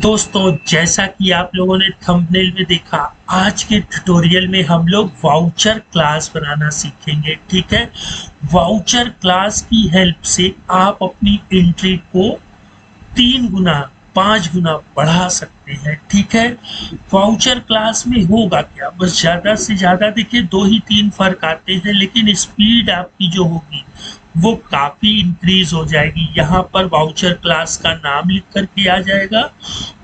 दोस्तों, जैसा कि आप लोगों ने थंबनेल में देखा, आज के ट्यूटोरियल में हम लोग वाउचर क्लास बनाना सीखेंगे। ठीक है, वाउचर क्लास की हेल्प से आप अपनी एंट्री को 3 गुना 5 गुना बढ़ा सकते हैं। ठीक है, वाउचर क्लास में होगा क्या, बस ज्यादा से ज्यादा देखिए 2 ही 3 फर्क आते हैं, लेकिन स्पीड आपकी जो होगी वो काफी इंक्रीज हो जाएगी। यहाँ पर वाउचर क्लास का नाम लिख करके आ जाएगा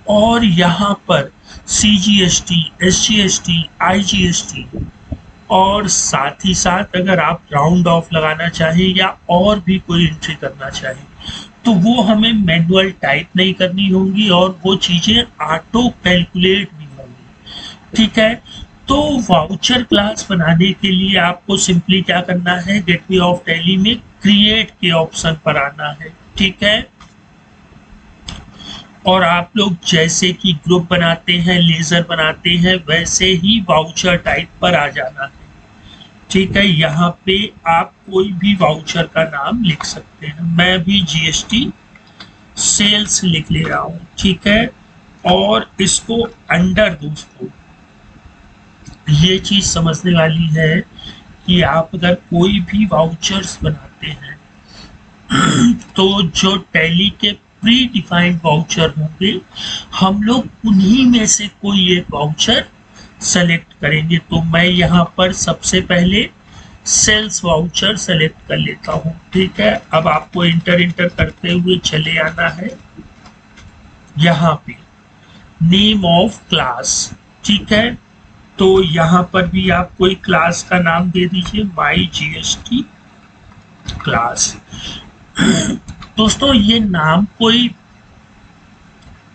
और यहाँ पर CGST, SGST, IGST और साथ ही साथ अगर आप राउंड ऑफ लगाना चाहें या और भी कोई एंट्री करना चाहें तो वो हमें मैनुअल टाइप नहीं करनी होंगी और वो चीजें ऑटो कैलकुलेट भी होंगी। ठीक है, तो वाउचर क्लास बनाने के लिए आपको सिंपली क्या करना है, गेटवे ऑफ टैली में क्रिएट के ऑप्शन पर आना है। ठीक है, और आप लोग जैसे कि ग्रुप बनाते हैं, लेजर बनाते हैं, वैसे ही वाउचर टाइप पर आ जाना है। ठीक है, यहाँ पे आप कोई भी वाउचर का नाम लिख सकते हैं। मैं भी GST सेल्स लिख ले रहा हूँ। ठीक है, और इसको अंडर, दोस्तों ये चीज समझने वाली है कि आप अगर कोई भी वाउचर्स बनाते हैं तो जो टैली के प्री डिफाइंड वाउचर होंगे, हम लोग उन्हीं में से कोई एक वाउचर सेलेक्ट करेंगे। तो मैं यहाँ पर सबसे पहले सेल्स वाउचर सेलेक्ट कर लेता हूँ। ठीक है, अब आपको इंटर करते हुए चले आना है यहाँ पे नेम ऑफ क्लास। ठीक है, तो यहाँ पर भी आप कोई क्लास का नाम दे दीजिए, माई GST क्लास। दोस्तों, ये नाम कोई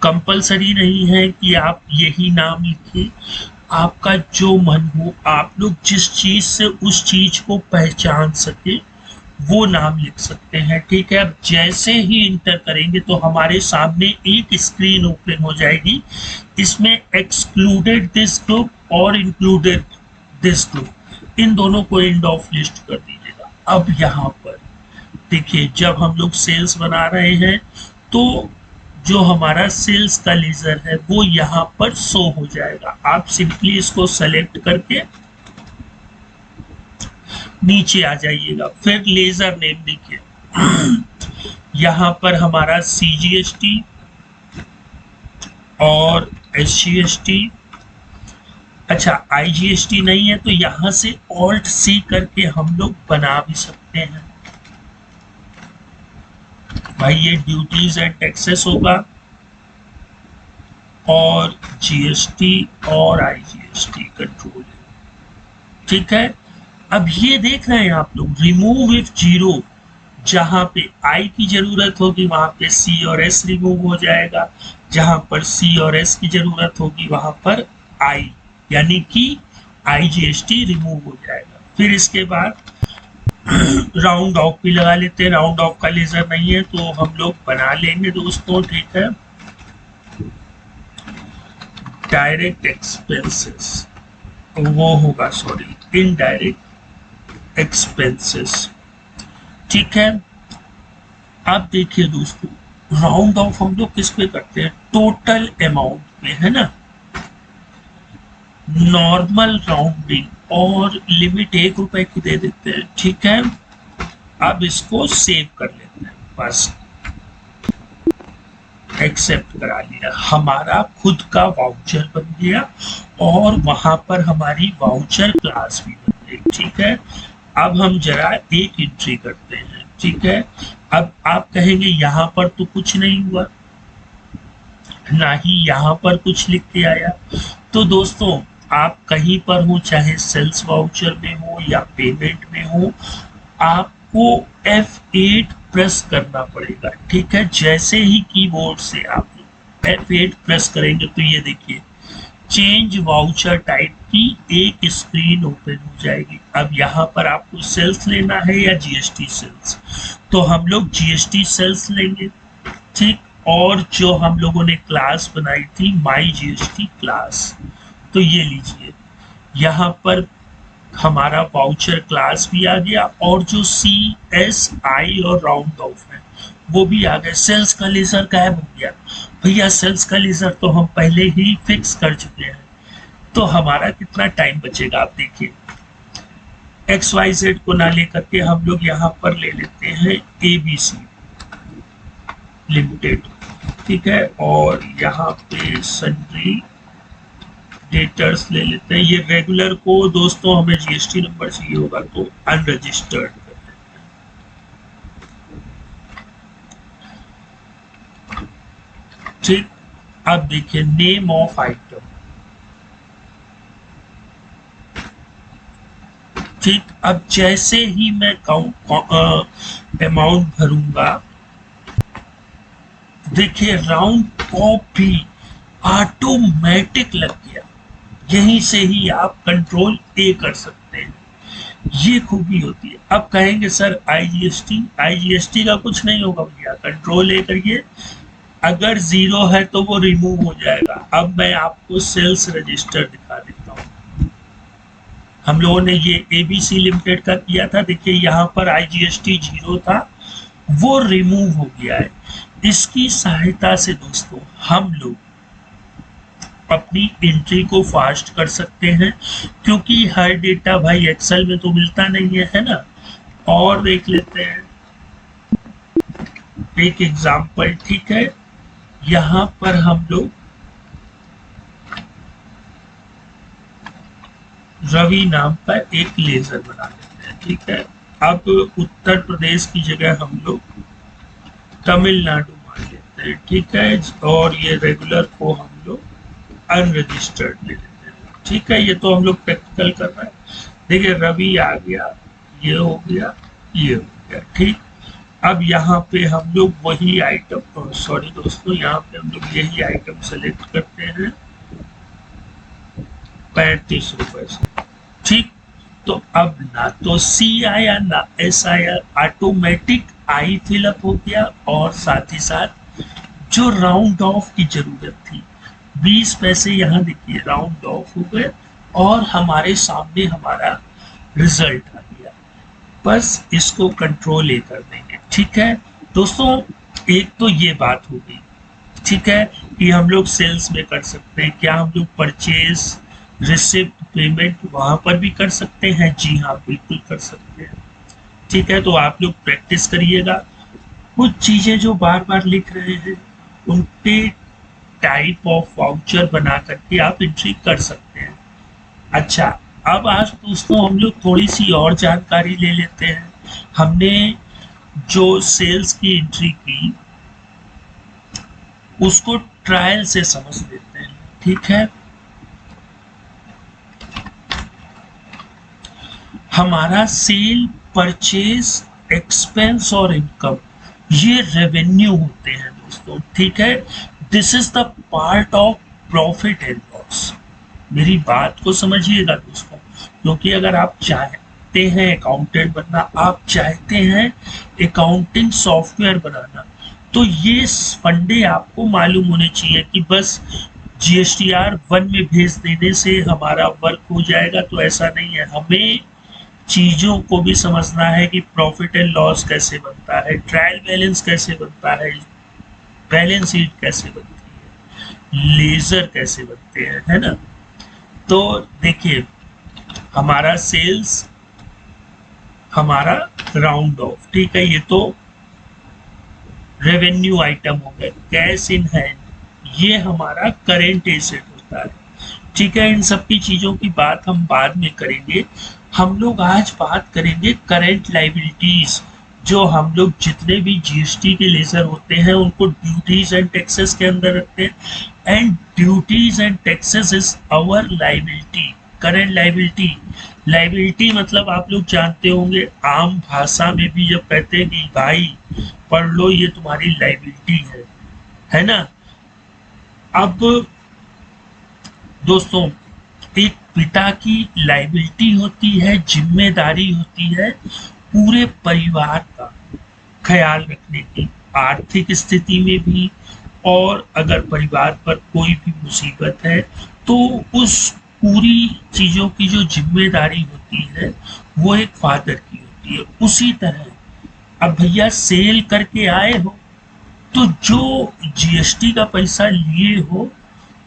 कंपलसरी नहीं है कि आप यही नाम लिखें, आपका जो मन हो, आप लोग जिस चीज से उस चीज को पहचान सके वो नाम लिख सकते हैं। ठीक है, अब जैसे ही इंटर करेंगे तो हमारे सामने एक स्क्रीन ओपन हो जाएगी, इसमें एक्सक्लूडेड दिस ग्रुप और इंक्लूडेड दिस ग्रुप, इन दोनों को एंड ऑफ लिस्ट कर दीजिएगा। अब यहाँ पर देखिए, जब हम लोग सेल्स बना रहे हैं तो जो हमारा सेल्स का लेजर है वो यहाँ पर शो हो जाएगा। आप सिंपली इसको सेलेक्ट करके नीचे आ जाइएगा, फिर लेजर नेम देखिए यहाँ पर हमारा CGST और SGST, अच्छा IGST नहीं है तो यहाँ से Alt+C करके हम लोग बना भी सकते हैं। भाई ये ड्यूटीज एंड टैक्सेस होगा और GST और IGST कंट्रोल है। ठीक है, अब ये देख रहे हैं आप लोग, रिमूव इफ जीरो, जहां पे I की जरूरत होगी वहां पे C और S रिमूव हो जाएगा, जहां पर C और S की जरूरत होगी वहां पर I यानी कि IGST रिमूव हो जाएगा। फिर इसके बाद राउंड ऑफ भी लगा लेते हैं, राउंड ऑफ का लेजर नहीं है तो हम लोग बना लेंगे दोस्तों। ठीक है, डायरेक्ट एक्सपेंसेस वो होगा, सॉरी, इनडायरेक्ट एक्सपेंसेस। ठीक है, अब देखिए दोस्तों, राउंड ऑफ हम लोग किस पे करते हैं, टोटल अमाउंट पे, है ना। नॉर्मल राउंडिंग और लिमिट ₹1 की दे देते हैं। ठीक है, अब इसको सेव कर लेते हैं, बस एक्सेप्ट करा लिया, हमारा खुद का वाउचर बन गया और वहां पर हमारी वाउचर क्लास भी बन गई। ठीक है, अब हम जरा एक एंट्री करते हैं। ठीक है, अब आप कहेंगे यहाँ पर तो कुछ नहीं हुआ, ना ही यहाँ पर कुछ लिख के आया। तो दोस्तों, आप कहीं पर हो, चाहे सेल्स वाउचर में हो या पेमेंट में हो, आपको F8 प्रेस करना पड़ेगा। ठीक है, जैसे ही कीबोर्ड से आप F8 प्रेस करेंगे तो ये देखिए चेंज वाउचर टाइप की एक स्क्रीन ओपन हो जाएगी। अब यहाँ पर आपको सेल्स लेना है या GST सेल्स, तो हम लोग GST सेल्स लेंगे। ठीक, और जो हम लोगों ने क्लास बनाई थी माई GST क्लास, तो ये लीजिए, यहाँ पर हमारा वाउचर क्लास भी आ गया और जो CSI और राउंड ऑफ है वो भी आ गए। सेल्स का लेजर गायब हो गया भैया, सेल्स का लेजर तो हम पहले ही फिक्स कर चुके हैं, तो हमारा कितना टाइम बचेगा आप देखिए। XYZ को ना लेकर के हम लोग यहाँ पर ले लेते हैं ABC लिमिटेड, ठीक है, और यहाँ पे सन्ड्री डेटर्स ले लेते हैं। ये रेगुलर को दोस्तों हमें GST नंबर चाहिए होगा तो अनरजिस्टर्ड कर लेते हैं। ठीक, अब देखिए नेम ऑफ आइटम, ठीक, अब जैसे ही मैं अमाउंट भरूंगा, देखिए राउंड ऑफ भी ऑटोमेटिक लग गया। यहीं से ही आप कंट्रोल A कर सकते हैं, ये खूबी होती है। अब कहेंगे सर IGST का कुछ नहीं होगा भैया, कंट्रोल A करिए, अगर 0 है तो वो रिमूव हो जाएगा। अब मैं आपको सेल्स रजिस्टर दिखा देता हूँ। हम लोगों ने ये ABC लिमिटेड का किया था, देखिए यहाँ पर IGST 0 था, वो रिमूव हो गया है। इसकी सहायता से दोस्तों हम लोग अपनी एंट्री को फास्ट कर सकते हैं, क्योंकि हर डेटा भाई एक्सेल में तो मिलता नहीं है ना। और देख लेते हैं एक एग्जांपल, ठीक है, यहाँ पर हम लोग रवि नाम का एक लेजर बना लेते हैं, ठीक है। अब उत्तर प्रदेश की जगह हम लोग तमिलनाडु मान लेते हैं, ठीक है, और ये रेगुलर को हम लोग अनरजिस्टर्ड ले लेते हैं, ठीक है। ये तो हम लोग प्रैक्टिकल कर रहे हैं। देखिए रवि आ गया, ये हो गया, ये हो गया, ठीक। अब यहाँ पे हम लोग वही आइटम, सॉरी दोस्तों, यहाँ पे हम लोग यही आइटम सेलेक्ट करते हैं 35 रुपए से, ठीक। तो अब ना तो C आया ना S आया, ऑटोमेटिक I फिलअप हो गया, और साथ ही साथ जो राउंड ऑफ की जरूरत थी 20 पैसे यहाँ देखिए राउंड ऑफ हो गए, और हमारे सामने हमारा रिजल्ट आ गया। बस इसको कंट्रोल A कर देंगे, ठीक है दोस्तों। एक तो ये बात हो गई, ठीक है, कि हम लोग सेल्स में कर सकते हैं। क्या हम लोग परचेज, रिसिप्ट, पेमेंट वहां पर भी कर सकते हैं? जी हाँ, बिल्कुल कर सकते हैं, ठीक है। तो आप लोग प्रैक्टिस करिएगा, कुछ चीजें जो बार बार लिख रहे हैं उन पे टाइप ऑफ वाउचर बना करके आप एंट्री कर सकते हैं। अच्छा, अब आज दोस्तों हम लोग थोड़ी सी और जानकारी ले लेते हैं। हमने जो सेल्स की एंट्री की उसको ट्रायल से समझ लेते हैं, ठीक है। हमारा सेल, परचेज, एक्सपेंस और इनकम, ये रेवेन्यू होते हैं दोस्तों, ठीक है। This is the part of profit and loss. मेरी बात को समझिएगा दोस्तों, क्योंकि अगर आप चाहते हैं अकाउंटेंट बनना, आप चाहते हैं अकाउंटिंग सॉफ्टवेयर बनाना, तो ये फंडे आपको मालूम होने चाहिए कि बस GSTR 1 में भेज देने से हमारा वर्क हो जाएगा, तो ऐसा नहीं है। हमें चीजों को भी समझना है कि प्रॉफिट एंड लॉस कैसे बनता है, ट्रायल बैलेंस कैसे बनता है, बैलेंस शीट कैसे बनती है, लेजर कैसे बनते हैं, है ना। तो देखिए हमारा सेल्स, हमारा राउंड ऑफ, ठीक है, ये तो रेवेन्यू आइटम हो गए। कैश इन हैंड, ये हमारा करेंट एसेट होता है, ठीक है। इन सब की चीजों की बात हम बाद में करेंगे। हम लोग आज बात करेंगे करेंट लाइबिलिटीज, जो हम लोग जितने भी GST के लेजर होते हैं उनको ड्यूटीज एंड टैक्सेस के अंदर रखते हैं, and duties and taxes is our liability, current liability. Liability मतलब आप लोग जानते होंगे, आम भाषा में भी जब कहते हैं कि भाई पढ़ लो ये तुम्हारी लाइबिलिटी है ना। अब दोस्तों एक पिता की लाइबिलिटी होती है, जिम्मेदारी होती है पूरे परिवार का ख्याल रखने की, आर्थिक स्थिति में भी, और अगर परिवार पर कोई भी मुसीबत है तो उस पूरी चीजों की जो जिम्मेदारी होती है वो एक फादर की होती है। उसी तरह अब भैया सेल करके आए हो तो जो जीएसटी का पैसा लिए हो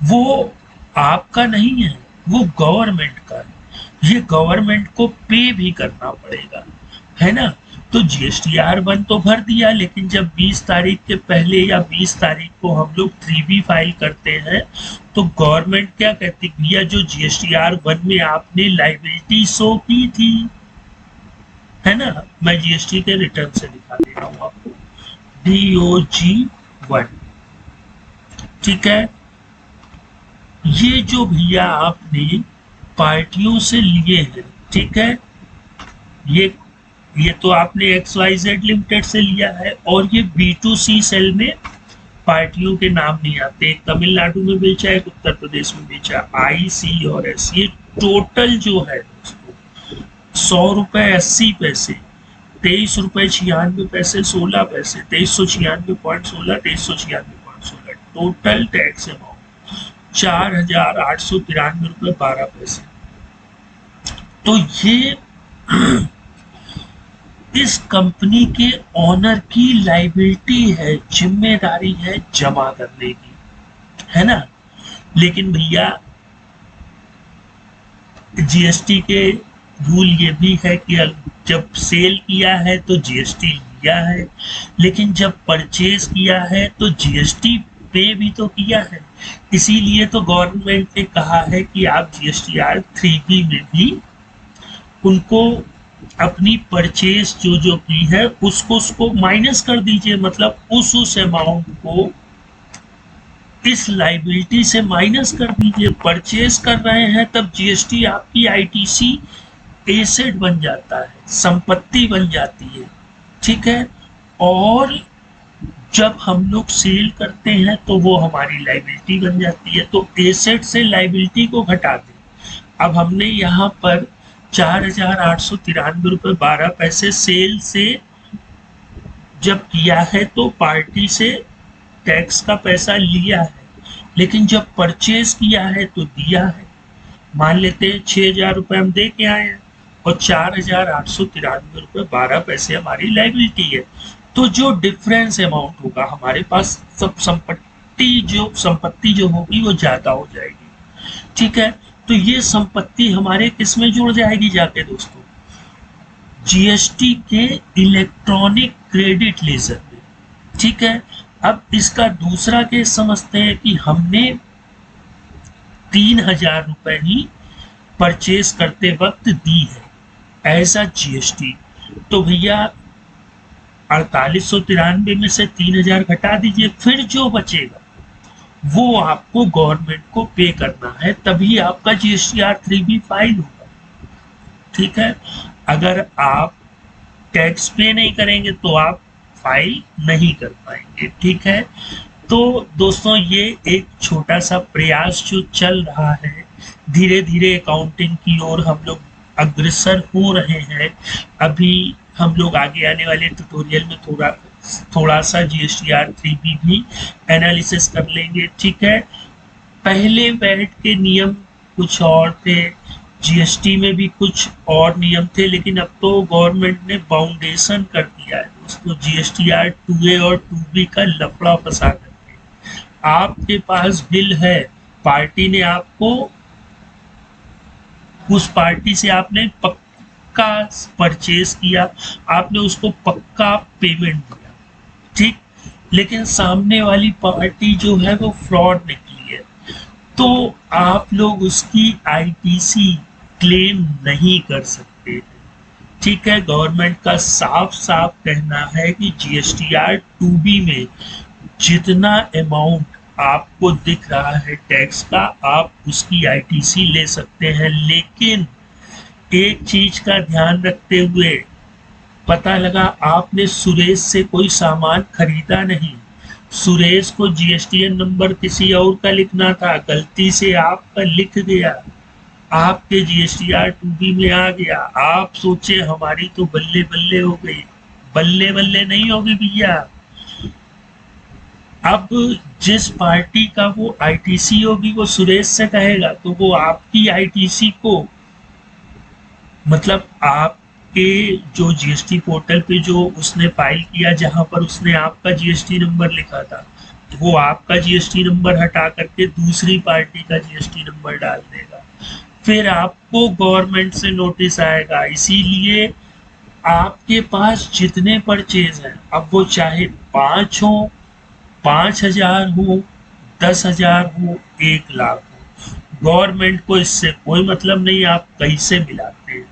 वो आपका नहीं है, वो गवर्नमेंट का है। ये गवर्नमेंट को पे भी करना पड़ेगा, है ना। तो GSTR1 तो भर दिया, लेकिन जब 20 तारीख के पहले या 20 तारीख को हम लोग 3B फाइल करते हैं तो गवर्नमेंट क्या कहती, भैया जो GSTR1 में आपने लाइबिलिटी शो की थी, है ना, मैं जीएसटी के रिटर्न से दिखा दे रहा हूं आपको, DOG1, ठीक है। ये जो भैया आपने पार्टियों से लिए हैं, ठीक है, ये तो आपने XYZ लिमिटेड से लिया है, और ये B2C सेल में पार्टियों के नाम नहीं आते। एक तमिलनाडु में बेचा, एक उत्तर प्रदेश में बेचा, IC और S। ये टोटल जो है दोस्तों 100 रुपए 80 पैसे, 23 रुपए 96 पैसे 16 पैसे, 2396.16, 2396.16, टोटल टैक्स अमाउंट 4893 रुपए 12 पैसे। तो ये इस कंपनी के ओनर की लाइबिलिटी है, जिम्मेदारी है जमा करने की, है ना। लेकिन भैया जीएसटी के रूल ये भी है कि जब सेल किया है तो जीएसटी लिया है, लेकिन जब परचेज किया है तो जीएसटी पे भी तो किया है। इसीलिए तो गवर्नमेंट ने कहा है कि आप GSTR 3B में भी उनको अपनी परचेज जो की है उसको माइनस कर दीजिए, मतलब उस अमाउंट को इस लाइबिलिटी से माइनस कर दीजिए। परचेज कर रहे हैं तब जीएसटी आपकी ITC एसेट बन जाता है, संपत्ति बन जाती है, ठीक है। और जब हम लोग सेल करते हैं तो वो हमारी लाइबिलिटी बन जाती है। तो एसेट से लाइबिलिटी को घटा दें। अब हमने यहाँ पर 4893 रुपए 12 पैसे सेल से जब किया है तो पार्टी से टैक्स का पैसा लिया है, लेकिन जब परचेज किया है तो दिया है। मान लेते हैं 6000 रुपए हम दे के आए हैं और 4893 रुपए 12 पैसे हमारी लाइबिलिटी है। तो जो डिफरेंस अमाउंट होगा हमारे पास, सब संपत्ति जो होगी वो ज्यादा हो जाएगी, ठीक है। तो ये संपत्ति हमारे किस में जुड़ जाएगी जाके दोस्तों, जीएसटी के इलेक्ट्रॉनिक क्रेडिट लेजर में, ठीक है। अब इसका दूसरा केस समझते हैं कि हमने 3000 रुपए ही परचेज करते वक्त दी है एज अ जीएसटी। तो भैया 4893 में से 3000 घटा दीजिए, फिर जो बचेगा वो आपको गवर्नमेंट को पे करना है, तभी आपका GSTR 3B फाइल होगा, ठीक है। अगर आप टैक्स पे नहीं करेंगे तो आप फाइल नहीं कर पाएंगे, ठीक है। तो दोस्तों ये एक छोटा सा प्रयास जो चल रहा है, धीरे धीरे अकाउंटिंग की ओर हम लोग अग्रसर हो रहे हैं। अभी हम लोग आगे आने वाले ट्यूटोरियल में थोड़ा सा GSTR 3B भी एनालिसिस कर लेंगे, ठीक है। पहले वैट के नियम कुछ और थे, जीएसटी में भी कुछ और नियम थे, लेकिन अब तो गवर्नमेंट ने बाउंडेशन कर दिया है दोस्तों GSTR 2A और 2B का लफड़ा फंसा करके। आपके पास बिल है, पार्टी ने आपको, उस पार्टी से आपने पक्का परचेज किया, आपने उसको पक्का पेमेंट दिया, ठीक, लेकिन सामने वाली पार्टी जो है वो फ्रॉड निकली है, तो आप लोग उसकी ITC क्लेम नहीं कर सकते, ठीक है। गवर्नमेंट का साफ साफ कहना है कि GSTR 2B में जितना अमाउंट आपको दिख रहा है टैक्स का, आप उसकी ITC ले सकते हैं, लेकिन एक चीज का ध्यान रखते हुए, पता लगा आपने सुरेश से कोई सामान खरीदा नहीं, सुरेश को GSTN नंबर किसी और का लिखना था, गलती से आपका लिख गया, आपके GSTR 2B में आ गया, आप सोचे हमारी तो बल्ले बल्ले हो गई। बल्ले बल्ले नहीं होगी भैया, अब जिस पार्टी का वो आईटीसी होगी वो सुरेश से कहेगा तो वो आपकी आईटीसी को, मतलब आपके जो जीएसटी पोर्टल पे जो उसने फाइल किया जहां पर उसने आपका जीएसटी नंबर लिखा था, वो आपका जीएसटी नंबर हटा करके दूसरी पार्टी का जीएसटी नंबर डाल देगा। फिर आपको गवर्नमेंट से नोटिस आएगा। इसीलिए आपके पास जितने परचेज हैं, अब वो चाहे 5 हो, 5,000 हो, 10,000 हो, 1,00,000 हो, गवर्नमेंट को इससे कोई मतलब नहीं आप कैसे मिलाते हैं।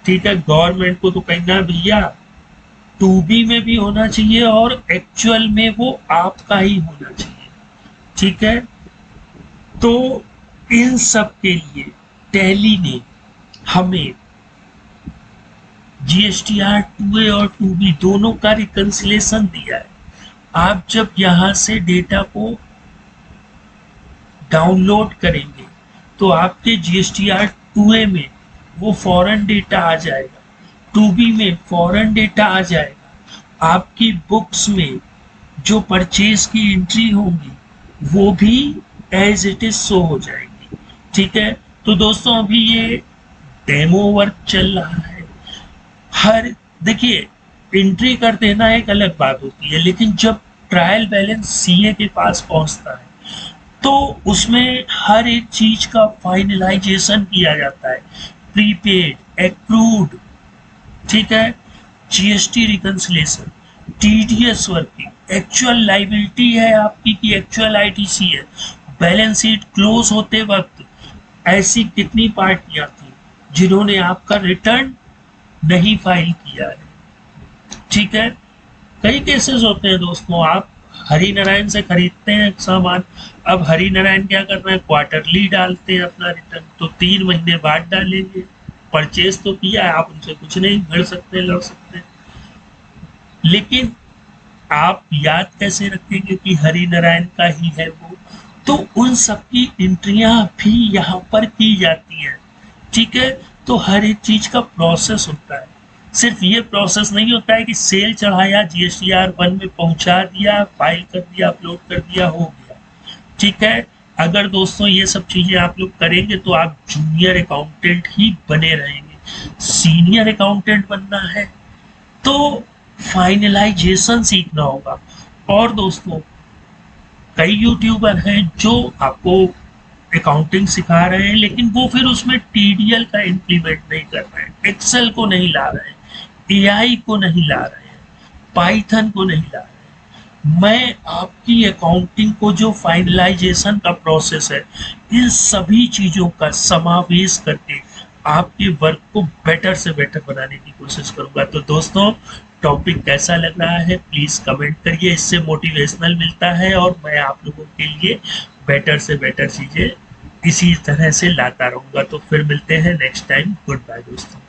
ठीक है, गवर्नमेंट को तो कहना है भैया 2B में भी होना चाहिए और एक्चुअल में वो आपका ही होना चाहिए। ठीक है, तो इन सब के लिए टैली ने हमें जीएसटीआर 2A और 2B दोनों का रिकंसिलेशन दिया है। आप जब यहां से डेटा को डाउनलोड करेंगे तो आपके जीएसटीआर 2A में वो फॉरेन डेटा आ जाएगा, 2B में फॉरेन डेटा आ जाएगा, आपकी बुक्स में जो परचेज की एंट्री होंगी वो भी एज इट इज शो हो जाएगी। ठीक है, तो दोस्तों अभी ये डेमो वर्क चल रहा है। हर देखिए, एंट्री कर देना एक अलग बात होती है, लेकिन जब ट्रायल बैलेंस सीए के पास पहुंचता है तो उसमें हर एक चीज का फाइनलाइजेशन किया जाता है, प्रीपेड, एक्रूड, ठीक है, GST reconciliation, TDS working, actual liability है आपकी कि एक्चुअल आईटीसी है, बैलेंस शीट क्लोज होते वक्त ऐसी कितनी पार्टियां थी जिन्होंने आपका रिटर्न नहीं फाइल किया है। ठीक है, कई केसेस होते हैं दोस्तों, आप हरि नारायण से खरीदते हैं सामान, अब हरि नारायण क्या कर रहे हैं, क्वार्टरली डालते हैं अपना रिटर्न, तो 3 महीने बाद डालेंगे। परचेज तो किया है, आप उनसे कुछ नहीं लड़ सकते, लेकिन आप याद कैसे रखेंगे कि हरि नारायण का ही है वो, तो उन सबकी एंट्रियां भी यहाँ पर की जाती हैं। ठीक है, तो हर एक चीज का प्रोसेस होता है, सिर्फ ये प्रोसेस नहीं होता है कि सेल चढ़ाया, जीएसटीआर 1 में पहुंचा दिया, फाइल कर दिया, अपलोड कर दिया, हो गया। ठीक है, अगर दोस्तों ये सब चीजें आप लोग करेंगे तो आप जूनियर अकाउंटेंट ही बने रहेंगे। सीनियर अकाउंटेंट बनना है तो फाइनलाइजेशन सीखना होगा। और दोस्तों कई यूट्यूबर हैं जो आपको अकाउंटिंग सिखा रहे हैं, लेकिन वो फिर उसमें टीडीएल का इम्प्लीमेंट नहीं कर रहे हैं, एक्सेल को नहीं ला रहे हैं, एआई को नहीं ला रहे हैं, पाइथन को नहीं ला रहे हैं। मैं आपकी अकाउंटिंग को जो फाइनलाइजेशन का प्रोसेस है, इन सभी चीजों का समावेश करके आपके वर्क को बेटर से बेटर बनाने की कोशिश करूंगा। तो दोस्तों टॉपिक कैसा लग रहा है प्लीज कमेंट करिए, इससे मोटिवेशनल मिलता है और मैं आप लोगों के लिए बेटर से बेटर चीजें इसी तरह से लाता रहूंगा। तो फिर मिलते हैं नेक्स्ट टाइम, गुड बाय दोस्तों।